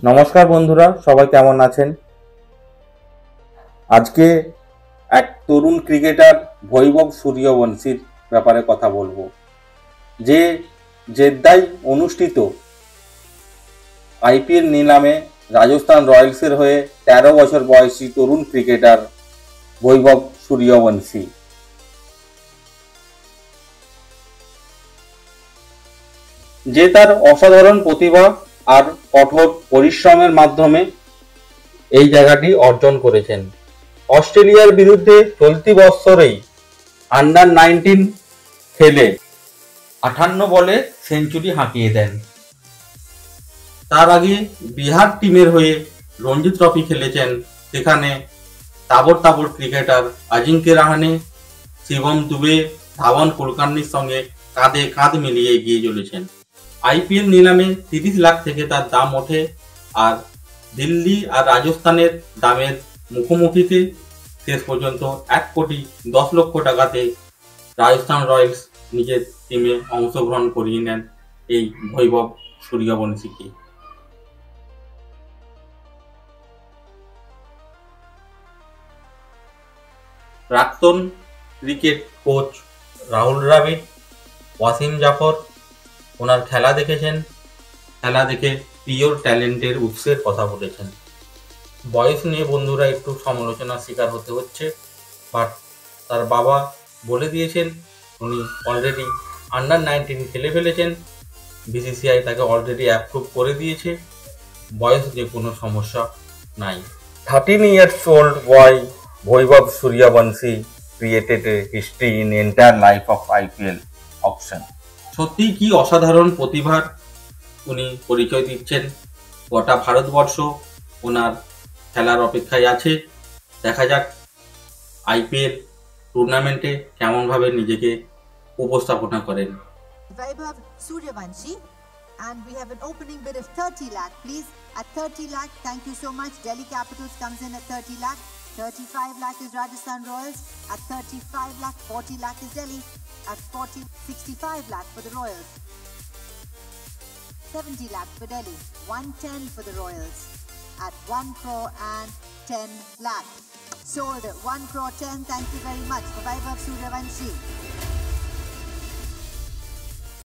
নমস্কার বন্ধুরা, সবাই কেমন আছেন? আজকে এক তরুণ ক্রিকেটার বৈভব সূর্যবংশীর ব্যাপারে কথা বলবো, যে জেদ্দায় অনুষ্ঠিত আইপিএল নিলামে রাজস্থান রয়্যালসের হয়ে 13 বছর বয়সী তরুণ ক্রিকেটার বৈভব সূর্যবংশী। যে তার অসাধারণ প্রতিভা আর কঠোর পরিশ্রমের মাধ্যমে এই জায়গাটি অর্জন করেছেন। অস্ট্রেলিয়ার বিরুদ্ধে চলতি বছরেই আন্ডার-19 খেলে 58 বলে সেঞ্চুরি হাঁকিয়ে দেন। তার আগে বিহার টিমের হয়ে রঞ্জি ট্রফি খেলেছেন, সেখানে তাবড় ক্রিকেটার অজিঙ্ক্য রাহানে, শিবম দুবে, ধাওয়ান কুলকার্নির সঙ্গে কাঁধে কাঁধ মিলিয়ে এগিয়ে চলেছেন। আইপিএল নিলামে 30 লাখ থেকে তার দাম ওঠে, আর দিল্লি আর রাজস্থানের দামের মুখোমুখিতে শেষ পর্যন্ত 1 কোটি 10 লক্ষ টাকাতে রাজস্থান রয়্যালস নিজের টিমে অংশগ্রহণ করিয়ে নেন এই বৈভব সূর্যবংশীকে। প্রাক্তন ক্রিকেট কোচ রাহুল দ্রাবিড়, ওয়াসিম জাফর ওনার খেলা দেখেছেন, খেলা দেখে পিওর ট্যালেন্টের উৎসের কথা বলেছেন। বয়স নিয়ে বন্ধুরা একটু সমালোচনার শিকার হতে হচ্ছে, বাট তার বাবা বলে দিয়েছেন উনি অলরেডি আন্ডার-19 খেলে ফেলেছেন, বিসিসিআই তাকে অলরেডি অ্যাপ্রুভ করে দিয়েছে, বয়স নিয়ে কোনো সমস্যা নাই। 13 years old boy Vaibhav Suryavanshi created a history in entire life of IPL auction. সত্যি কি অসাধারণ প্রতিভার উনি পরিচয় দিচ্ছেন। গোটা ভারতবর্ষ ওনার খেলার অপেক্ষায় আছে। দেখা যাক আইপিএল টুর্নামেন্টে কেমনভাবে নিজেকে উপস্থাপনা করেন। Vaibhav Suryavanshi, and we have an opening bid of 30 lakh, please. At 30 lakh, thank you so much. Delhi Capitals comes in at 30 lakh. 35 lakh is Rajasthan Royals. At 35 lakh, 40 lakh is Delhi. At 40, 65 lakh for the Royals. 70 lakh for Delhi. 110 for the Royals. At 1 crore and 10 lakh. Sold 1 crore 10. Thank you very much for Vaibhav Suryavanshi.